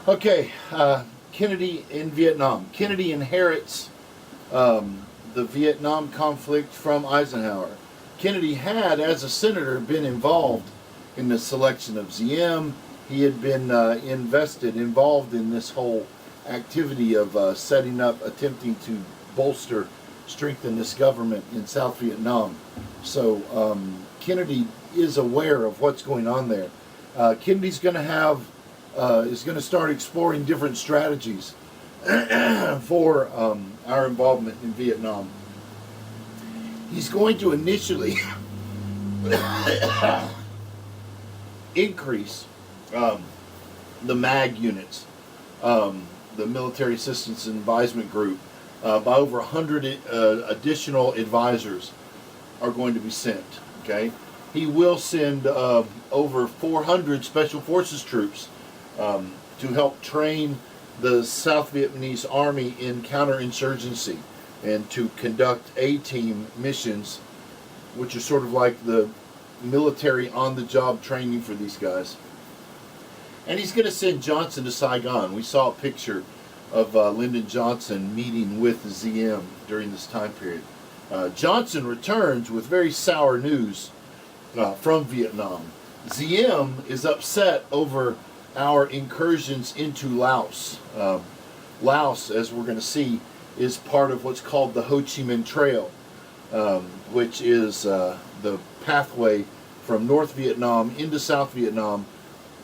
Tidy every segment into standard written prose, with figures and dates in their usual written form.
Okay, Kennedy in Vietnam. Kennedy inherits the Vietnam conflict from Eisenhower. Kennedy had, as a senator, been involved in the selection of ZM. He had been involved in this whole activity of setting up, attempting to bolster, strengthen this government in South Vietnam. So Kennedy is aware of what's going on there. Kennedy's going to have is going to start exploring different strategies for our involvement in Vietnam. He's going to initially increase the MAG units, the Military Assistance and Advisement Group, by over 100 additional advisors are going to be sent. Okay, he will send over 400 Special Forces troops to help train the South Vietnamese Army in counterinsurgency and to conduct A-team missions, which are sort of like the military on-the-job training for these guys. And he's going to send Johnson to Saigon. We saw a picture of Lyndon Johnson meeting with the ZM during this time period. Johnson returns with very sour news from Vietnam. ZM is upset over our incursions into Laos. Laos, as we're going to see, is part of what's called the Ho Chi Minh Trail, which is the pathway from North Vietnam into South Vietnam,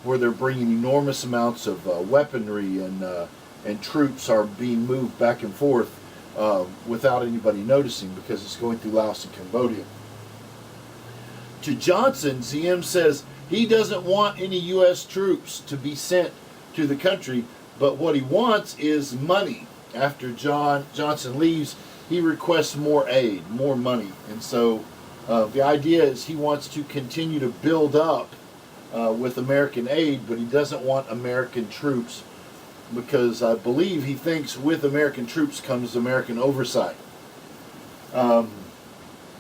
where they're bringing enormous amounts of weaponry and troops are being moved back and forth without anybody noticing, because it's going through Laos and Cambodia. To Johnson, ZM says he doesn't want any U.S. troops to be sent to the country, but what he wants is money. After Johnson leaves, he requests more aid, more money. And so the idea is he wants to continue to build up with American aid, but he doesn't want American troops, because I believe he thinks with American troops comes American oversight.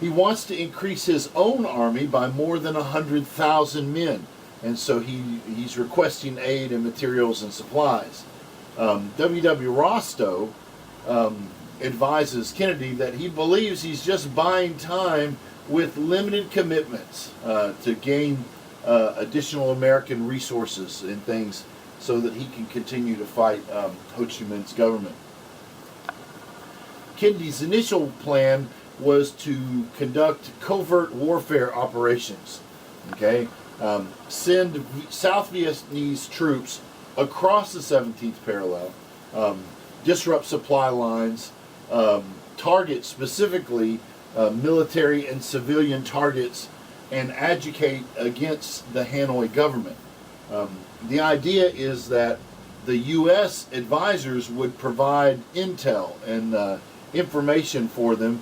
He wants to increase his own army by more than 100,000 men, and so he's requesting aid and materials and supplies. W.W. Rostow advises Kennedy that he believes he's just buying time with limited commitments to gain additional American resources and things so that he can continue to fight Ho Chi Minh's government. Kennedy's initial plan was to conduct covert warfare operations. Okay, send South Vietnamese troops across the 17th parallel, disrupt supply lines, target specifically military and civilian targets, and agitate against the Hanoi government. The idea is that the U.S. advisors would provide intel and information for them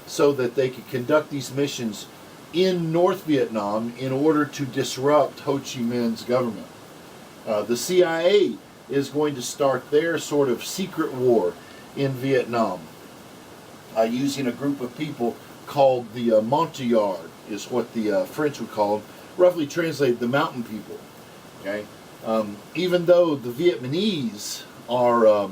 so that they could conduct these missions in North Vietnam in order to disrupt Ho Chi Minh's government. The CIA is going to start their sort of secret war in Vietnam using a group of people called the Montagnard, is what the French would call them, roughly translated the mountain people. Okay, even though the Vietnamese are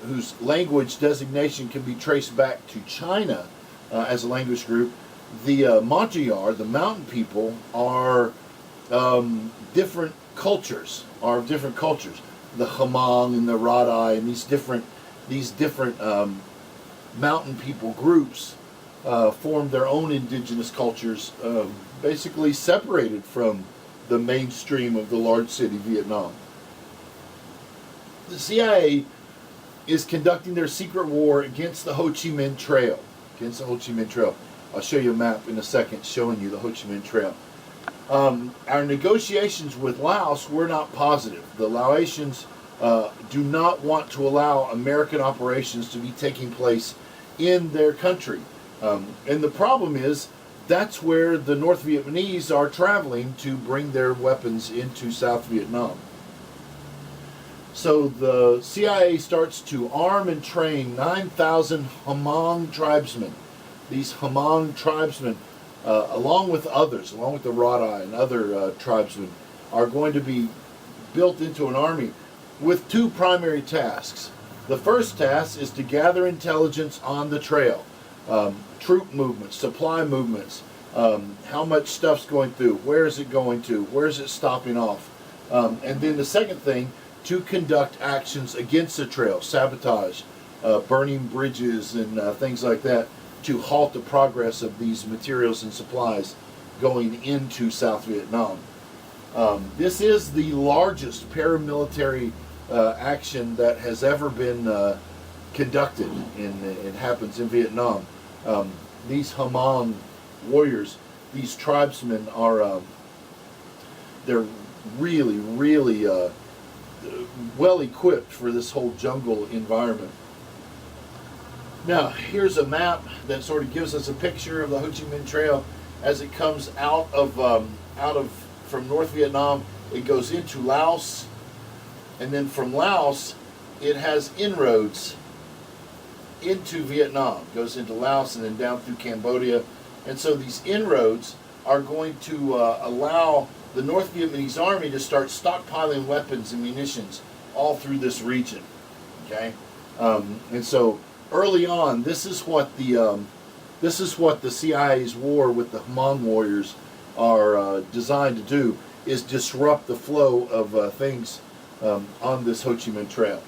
whose language designation can be traced back to China as a language group, the Montagnard, the mountain people, are different cultures. The Hmong and the Radai and these different mountain people groups formed their own indigenous cultures, basically separated from the mainstream of the large city Vietnam. The CIA is conducting their secret war against the Ho Chi Minh Trail. I'll show you a map in a second showing you the Ho Chi Minh Trail. Our negotiations with Laos were not positive. The Laotians do not want to allow American operations to be taking place in their country. And the problem is, that's where the North Vietnamese are traveling to bring their weapons into South Vietnam. So the CIA starts to arm and train 9,000 Hmong tribesmen. These Hmong tribesmen, along with others, along with the Radai and other tribesmen, are going to be built into an army with two primary tasks. The first task is to gather intelligence on the trail, troop movements, supply movements, how much stuff's going through, where is it going to, where is it stopping off. And then the second thing, to conduct actions against the trail, sabotage, burning bridges and things like that, to halt the progress of these materials and supplies going into South Vietnam. This is the largest paramilitary action that has ever been conducted, it happens in Vietnam. These Hmong warriors, these tribesmen are, they're really, really well equipped for this whole jungle environment. Now, here's a map that sort of gives us a picture of the Ho Chi Minh Trail as it comes from North Vietnam. It goes into Laos, and then from Laos, it has inroads into Vietnam. It goes into Laos and then down through Cambodia. And so these inroads are going to allow the North Vietnamese army to start stockpiling weapons and munitions all through this region. Okay, and so early on, this is what the CIA's war with the Hmong warriors are designed to do, is disrupt the flow of things on this Ho Chi Minh Trail.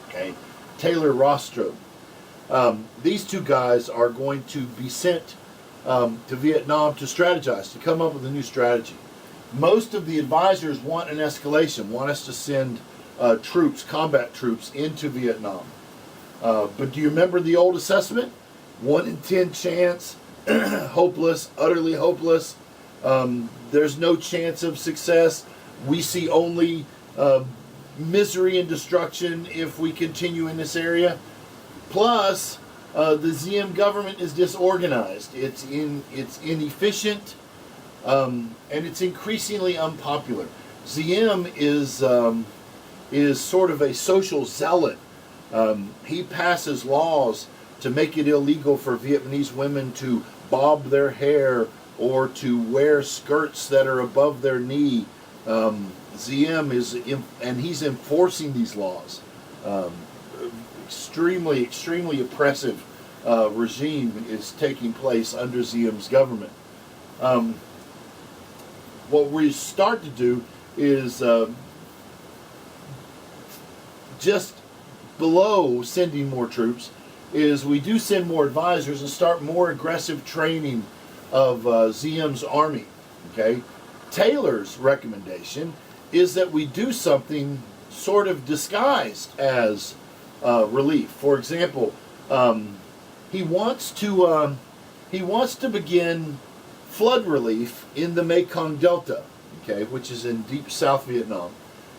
Okay, Taylor Rostrow. These two guys are going to be sent to Vietnam to strategize, to come up with a new strategy. Most of the advisors want an escalation, want us to send troops, combat troops, into Vietnam. But do you remember the old assessment? 1 in 10 chance, hopeless, utterly hopeless. There's no chance of success. We see only misery and destruction if we continue in this area. Plus, the Diem government is disorganized. It's inefficient, and it's increasingly unpopular. Diem is sort of a social zealot. He passes laws to make it illegal for Vietnamese women to bob their hair or to wear skirts that are above their knee. Diem and he's enforcing these laws. Extremely oppressive regime is taking place under Diem's government. What we start to do is just below sending more troops, is we do send more advisors and start more aggressive training of Diem's army. Okay, Taylor's recommendation is that we do something sort of disguised as relief. For example, he wants to begin flood relief in the Mekong Delta, okay, which is in deep South Vietnam.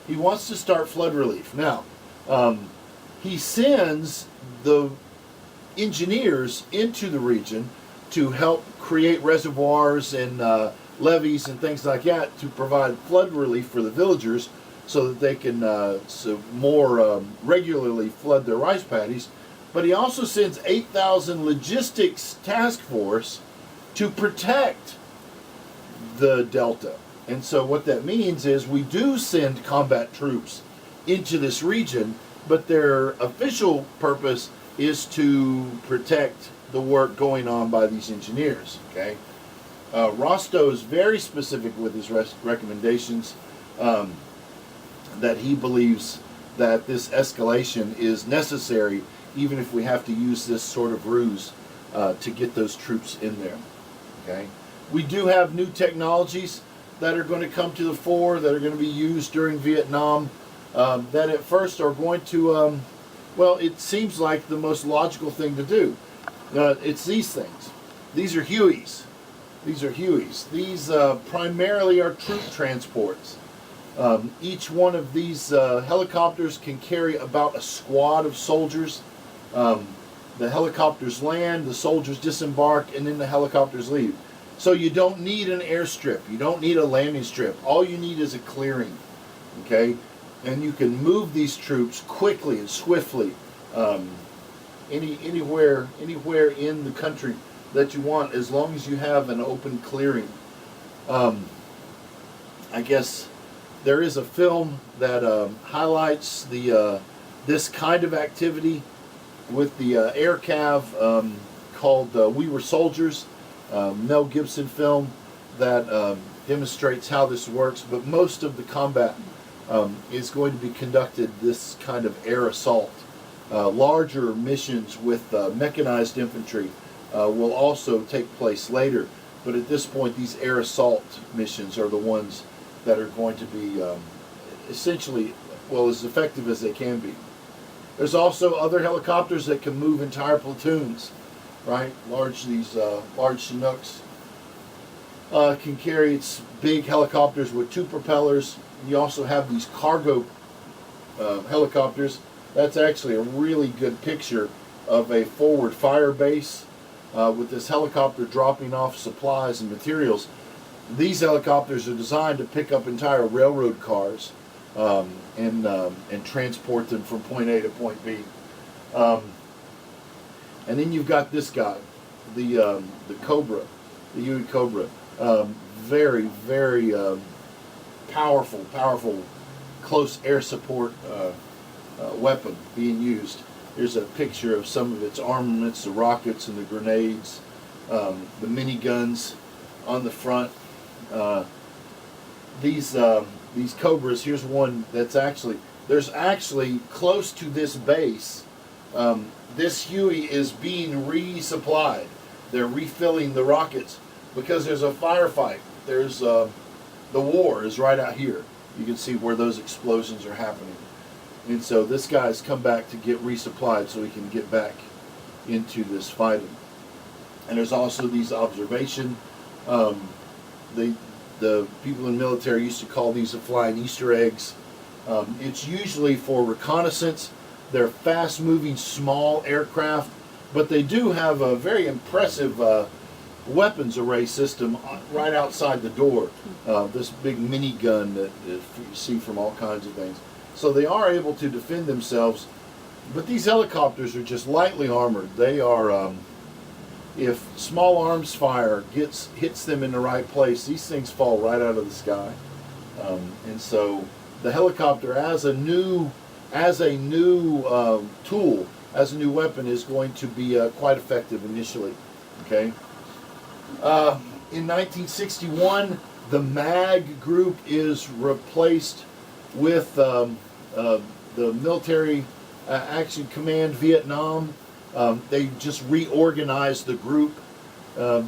He wants to start flood relief. Now, he sends the engineers into the region to help create reservoirs and levees and things like that to provide flood relief for the villagers so that they can more regularly flood their rice paddies. But he also sends 8,000 logistics task force to protect the Delta. And so what that means is we do send combat troops into this region, but their official purpose is to protect the work going on by these engineers. Okay, Rostow is very specific with his recommendations, that he believes that this escalation is necessary, even if we have to use this sort of ruse to get those troops in there. Okay, we do have new technologies that are going to come to the fore, that are going to be used during Vietnam, that at first are going to, well, it seems like the most logical thing to do. It's these things. These are Hueys. These are Hueys. These primarily are troop transports. Each one of these helicopters can carry about a squad of soldiers. The helicopters land, the soldiers disembark, and then the helicopters leave. So you don't need an airstrip. You don't need a landing strip. All you need is a clearing. Okay? And you can move these troops quickly and swiftly anywhere in the country that you want, as long as you have an open clearing. I guess There is a film that highlights this kind of activity with the air cav called We Were Soldiers, Mel Gibson film that demonstrates how this works. But most of the combat is going to be conducted this kind of air assault. Larger missions with mechanized infantry will also take place later. But at this point, these air assault missions are the ones that are going to be essentially, well, as effective as they can be. There's also other helicopters that can move entire platoons, right? These large Chinooks can carry its big helicopters with 2 propellers. You also have these cargo helicopters. That's actually a really good picture of a forward fire base with this helicopter dropping off supplies and materials. These helicopters are designed to pick up entire railroad cars and transport them from point A to point B. And then you've got this guy, the Cobra, the Huey Cobra. Very, very powerful close air support weapon being used. Here's a picture of some of its armaments, the rockets and the grenades, the miniguns on the front. These Cobras, here's one that's there's actually close to this base. This Huey is being resupplied. They're refilling the rockets because there's a firefight. There's the war is right out here. You can see where those explosions are happening. And so this guy's come back to get resupplied so he can get back into this fighting. And there's also these observation. The people in the military used to call these the flying Easter eggs. It's usually for reconnaissance. They're fast-moving small aircraft, but they do have a very impressive weapons array system right outside the door. This big minigun that you see from all kinds of things. So they are able to defend themselves, but these helicopters are just lightly armored. They are, if small arms fire hits them in the right place, these things fall right out of the sky. And so the helicopter, as a new tool, as a new weapon, is going to be quite effective initially. Okay. In 1961, the MAG group is replaced with the Military Action Command Vietnam. They just reorganized the group.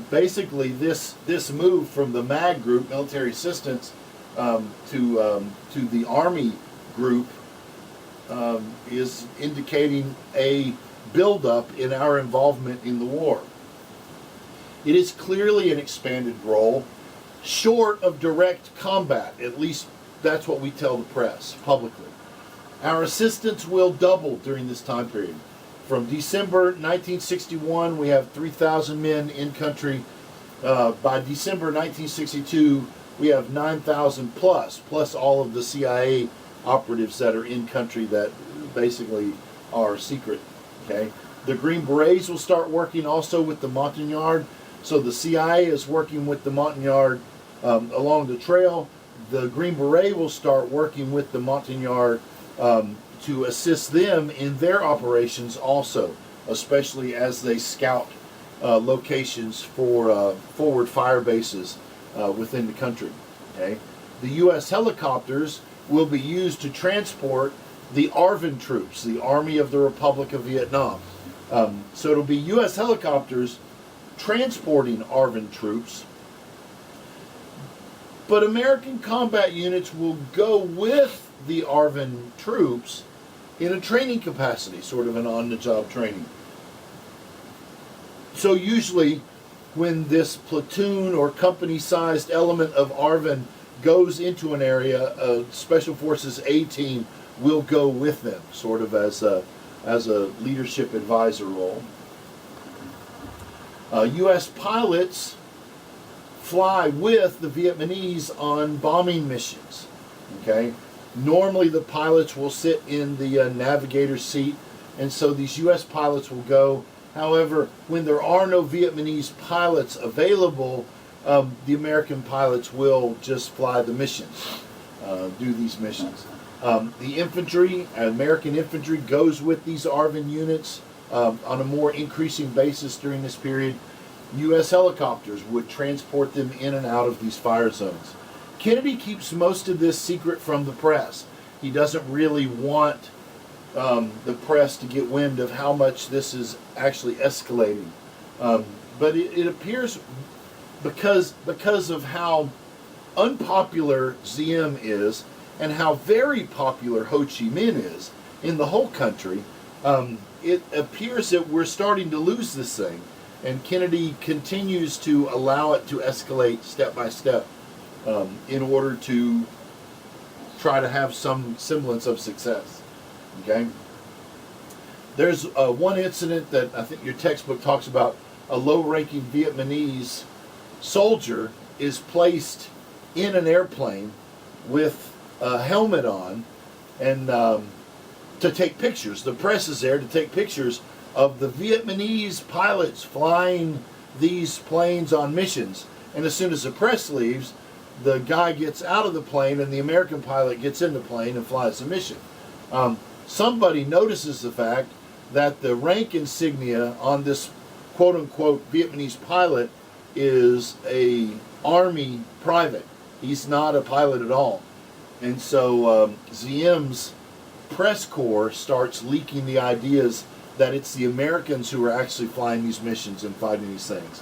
Basically, this move from the MAG group, Military Assistance, to the Army group is indicating a buildup in our involvement in the war. It is clearly an expanded role, short of direct combat. At least that's what we tell the press publicly. Our assistance will double during this time period. From December 1961, we have 3,000 men in country. By December 1962, we have 9,000 plus all of the CIA operatives that are in country that basically are secret. Okay, the Green Berets will start working also with the Montagnard. So the CIA is working with the Montagnard along the trail. The Green Beret will start working with the Montagnard to assist them in their operations also, especially as they scout locations for forward fire bases within the country. Okay, the U.S. helicopters will be used to transport the ARVN troops, the Army of the Republic of Vietnam. So it'll be U.S. helicopters transporting ARVN troops, but American combat units will go with the ARVN troops in a training capacity, sort of an on-the-job training. So usually when this platoon or company-sized element of ARVN goes into an area, a Special Forces A team will go with them, sort of as a leadership advisor role. U.S. pilots fly with the Vietnamese on bombing missions. Okay, normally the pilots will sit in the navigator's seat, and so these U.S. pilots will go. However, when there are no Vietnamese pilots available, the American pilots will just fly the missions. do these missions. The infantry, American infantry, goes with these ARVN units on a more increasing basis during this period. U.S. helicopters would transport them in and out of these fire zones. Kennedy keeps most of this secret from the press. He doesn't really want the press to get wind of how much this is actually escalating. But it appears because of how unpopular Diem is and how very popular Ho Chi Minh is in the whole country, it appears that we're starting to lose this thing. And Kennedy continues to allow it to escalate step by step in order to try to have some semblance of success. Okay? There's one incident that I think your textbook talks about. A low-ranking Vietnamese soldier is placed in an airplane with a helmet on and to take pictures. The press is there to take pictures of the Vietnamese pilots flying these planes on missions. And as soon as the press leaves, the guy gets out of the plane and the American pilot gets in the plane and flies the mission. Somebody notices the fact that the rank insignia on this quote-unquote Vietnamese pilot is a Army private. He's not a pilot at all. And so Diem's press corps starts leaking the ideas that it's the Americans who are actually flying these missions and fighting these things.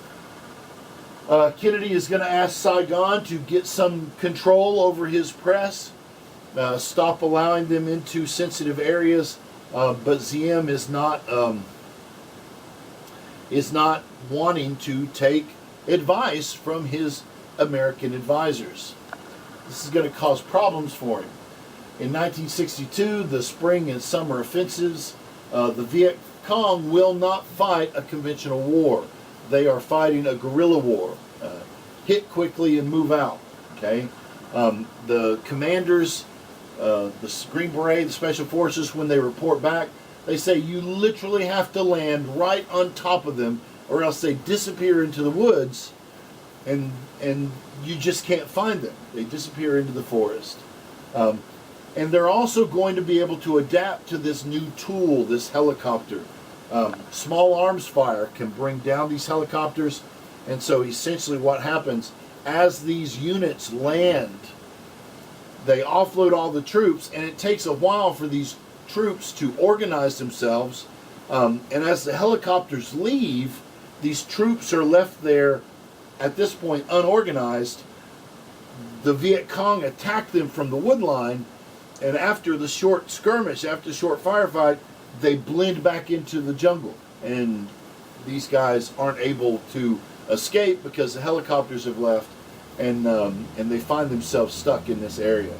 Kennedy is going to ask Saigon to get some control over his press, stop allowing them into sensitive areas, but Diem is not wanting to take advice from his American advisors. This is going to cause problems for him. In 1962, the spring and summer offensives, the Viet Cong will not fight a conventional war. They are fighting a guerrilla war. Hit quickly and move out. Okay, the commanders, the Green Beret, the Special Forces, when they report back, they say you literally have to land right on top of them, or else they disappear into the woods, and you just can't find them. They disappear into the forest. And they're also going to be able to adapt to this new tool, this helicopter. Small arms fire can bring down these helicopters, and so essentially what happens, as these units land, they offload all the troops, and it takes a while for these troops to organize themselves, and as the helicopters leave, these troops are left there, at this point, unorganized. The Viet Cong attack them from the wood line, and after the short skirmish, after the short firefight, they blend back into the jungle. And these guys aren't able to escape because the helicopters have left, and they find themselves stuck in this area.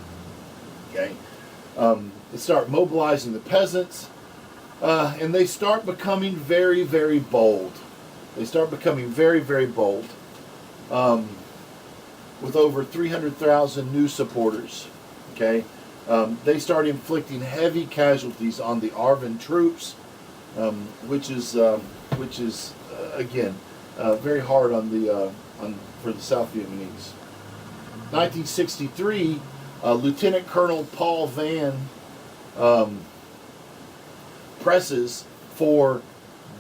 Okay, they start mobilizing the peasants, and they start becoming very, very bold. They start becoming very, very bold, with over 300,000 new supporters. Okay. They start inflicting heavy casualties on the ARVN troops, which is again very hard on for the South Vietnamese. 1963, Lieutenant Colonel Paul Van presses for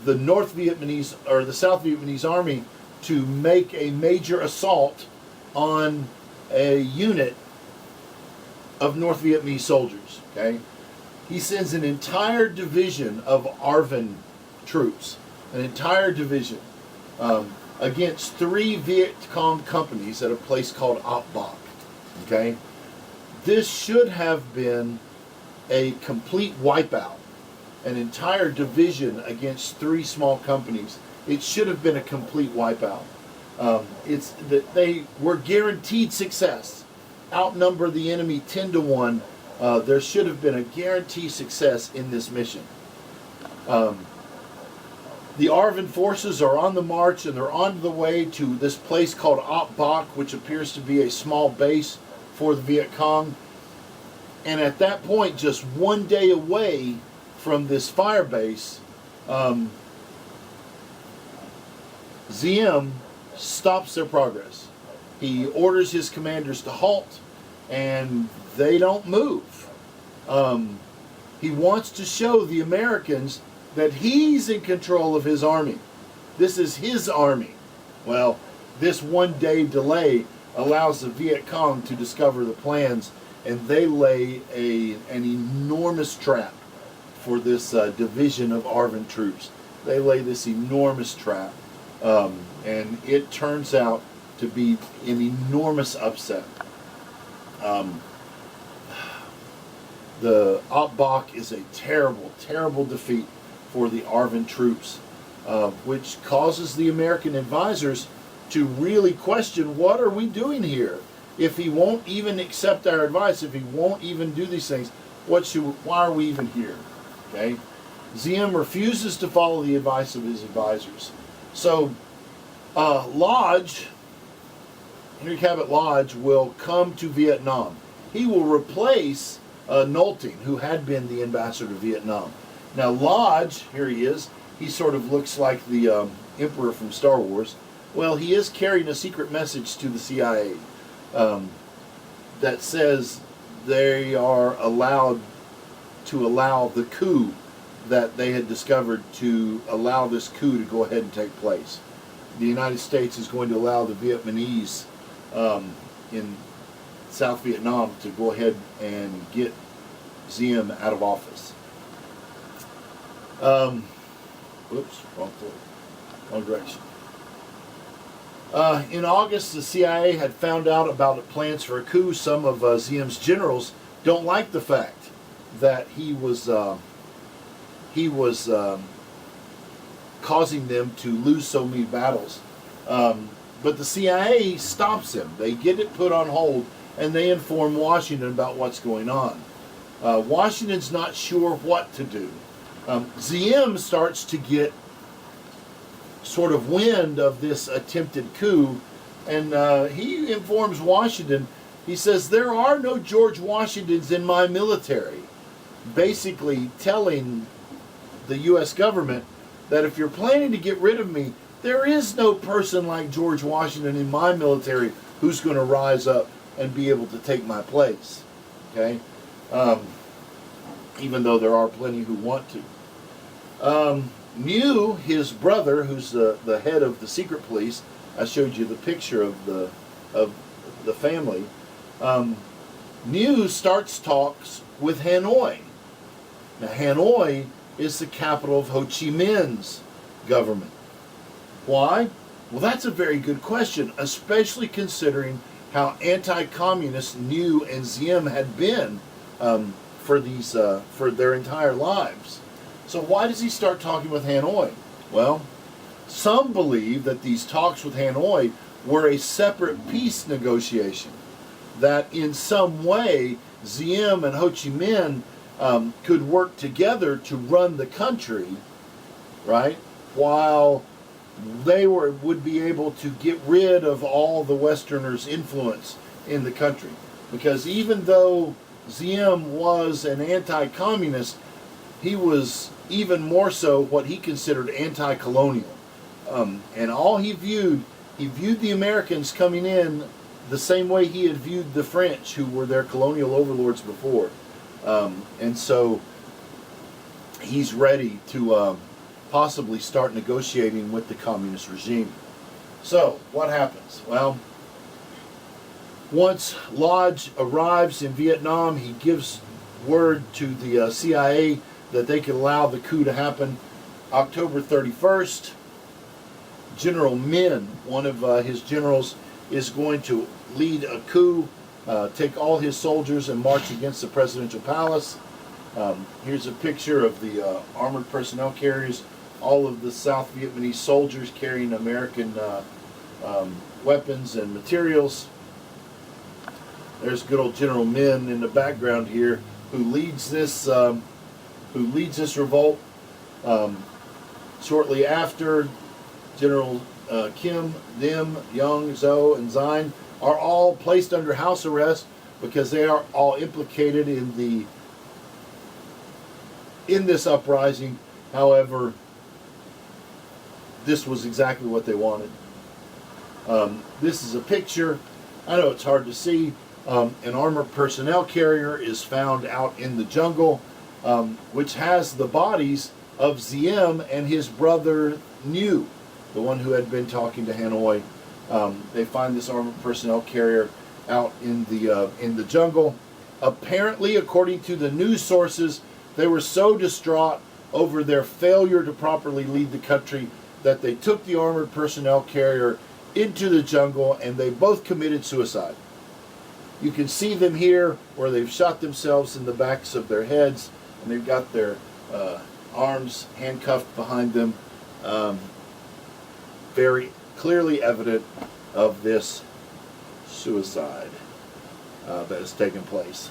the North Vietnamese or the South Vietnamese Army to make a major assault on a unit of North Vietnamese soldiers. Okay, he sends an entire division of ARVN troops, an entire division, against 3 Viet Cong companies at a place called Ap Bac. Okay, this should have been a complete wipeout, an entire division against 3 small companies. It should have been a complete wipeout. It's that they were guaranteed success. Outnumber the enemy 10 to 1. There should have been a guaranteed success in this mission. The ARVN forces are on the march, and they're on the way to this place called Ap Bac, which appears to be a small base for the Viet Cong. And at that point, just one day away from this fire base, Diem stops their progress. He orders his commanders to halt, and they don't move. He wants to show the Americans that he's in control of his army. This is his army. Well, this one-day delay allows the Viet Cong to discover the plans, and they lay an enormous trap for this division of ARVN troops. They lay this enormous trap, and it turns out to be an enormous upset. The Ap Bok is a terrible, terrible defeat for the ARVN troops, which causes the American advisors to really question, what are we doing here? If he won't even accept our advice, if he won't even do these things, why are we even here? Okay? Diem refuses to follow the advice of his advisors. So Lodge, Henry Cabot Lodge, will come to Vietnam. He will replace Nolting, who had been the ambassador to Vietnam. Now Lodge, here he is, he sort of looks like the Emperor from Star Wars. Well, he is carrying a secret message to the CIA that says they are allowed to allow the coup that they had discovered, to allow this coup to go ahead and take place. The United States is going to allow the Vietnamese in South Vietnam to go ahead and get Diem out of office. Whoops, wrong direction. In August, the CIA had found out about plans for a coup. Some of Diem's generals don't like the fact that he was causing them to lose so many battles. But the CIA stops him. They get it put on hold, and they inform Washington about what's going on. Washington's not sure what to do. Diem starts to get sort of wind of this attempted coup, and he informs Washington. He says, there are no George Washingtons in my military, basically telling the U.S. government that if you're planning to get rid of me, there is no person like George Washington in my military who's going to rise up and be able to take my place. Okay? Even though there are plenty who want to. New, his brother, who's the head of the secret police, I showed you the picture of the family. New starts talks with Hanoi. Now, Hanoi is the capital of Ho Chi Minh's government. Why? Well, that's a very good question, especially considering how anti-communist New and Diem had been for their entire lives. So why does he start talking with Hanoi? Well, some believe that these talks with Hanoi were a separate peace negotiation, that in some way Diem and Ho Chi Minh could work together to run the country, right, while they would be able to get rid of all the Westerners' influence in the country. Because even though Diem was an anti-communist, he was even more so what he considered anti-colonial. And all he viewed the Americans coming in the same way he had viewed the French, who were their colonial overlords before. And so he's ready to possibly start negotiating with the communist regime. So what happens? Well, once Lodge arrives in Vietnam, he gives word to the CIA that they can allow the coup to happen. October 31st, General Min, one of his generals, is going to lead a coup, take all his soldiers and march against the presidential palace. Here's a picture of the armored personnel carriers, all of the South Vietnamese soldiers carrying American weapons and materials. There's good old General Min in the background here, who leads this revolt. Shortly after, General Kim, Dim, Young, Zhou, and Zine are all placed under house arrest because they are all implicated in this uprising. However, this was exactly what they wanted. This is a picture. I know it's hard to see, An armored personnel carrier is found out in the jungle, which has the bodies of Ziem and his brother New, the one who had been talking to Hanoi. They find this armored personnel carrier out in the jungle. Apparently, according to the news sources, they were so distraught over their failure to properly lead the country that they took the armored personnel carrier into the jungle, and they both committed suicide. You can see them here where they've shot themselves in the backs of their heads, and they've got their arms handcuffed behind them. Very clearly evident of this suicide that has taken place.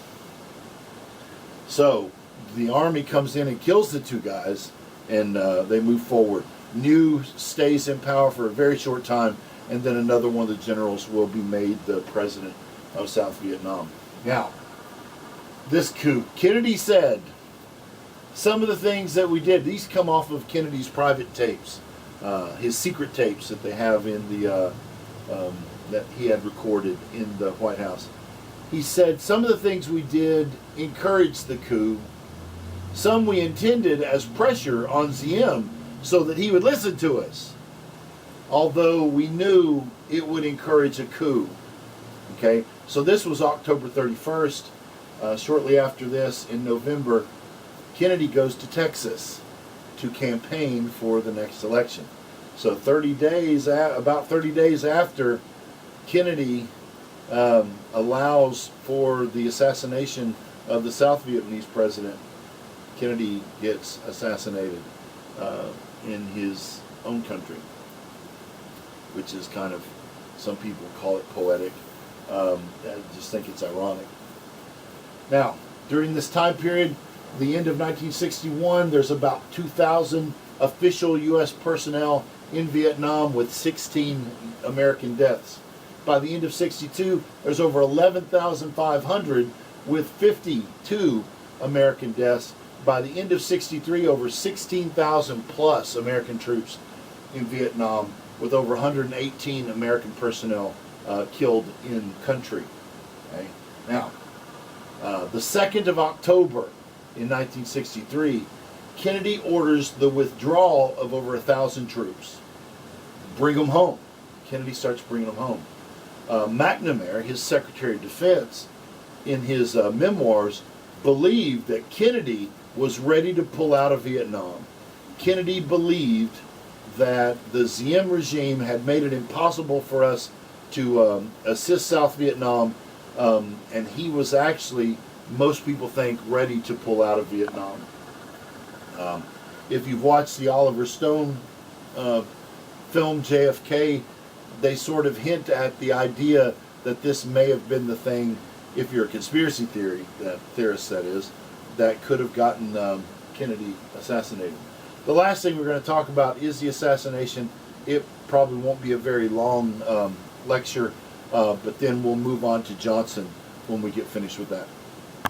So the army comes in and kills the two guys, and they move forward. New stays in power for a very short time, and then another one of the generals will be made the president of South Vietnam. Now, this coup, Kennedy said some of the things that we did, these come off of Kennedy's private tapes, his secret tapes that they have in the that he had recorded in the White House. He said some of the things we did encouraged the coup. Some we intended as pressure on Ziem so that he would listen to us, although we knew it would encourage a coup. Okay, so this was October 31st. Shortly after this, in November, Kennedy goes to Texas to campaign for the next election. So about 30 days after Kennedy allows for the assassination of the South Vietnamese president, Kennedy gets assassinated in his own country, which is kind of, some people call it poetic. I just think it's ironic. Now, during this time period, the end of 1961, there's about 2,000 official U.S. personnel in Vietnam with 16 American deaths. By the end of 62, there's over 11,500 with 52 American deaths. By the end of 63, over 16,000 plus American troops in Vietnam, with over 118 American personnel killed in country. Okay? Now, the 2nd of October in 1963, Kennedy orders the withdrawal of over 1,000 troops. Bring them home. Kennedy starts bringing them home. McNamara, his Secretary of Defense, in his memoirs, believed that Kennedy was ready to pull out of Vietnam. Kennedy believed that the Diem regime had made it impossible for us to assist South Vietnam, and he was actually, most people think, ready to pull out of Vietnam. If you've watched the Oliver Stone film JFK, they sort of hint at the idea that this may have been the thing, if you're a conspiracy theorist that is, that could have gotten Kennedy assassinated. The last thing we're going to talk about is the assassination. It probably won't be a very long lecture, but then we'll move on to Johnson when we get finished with that.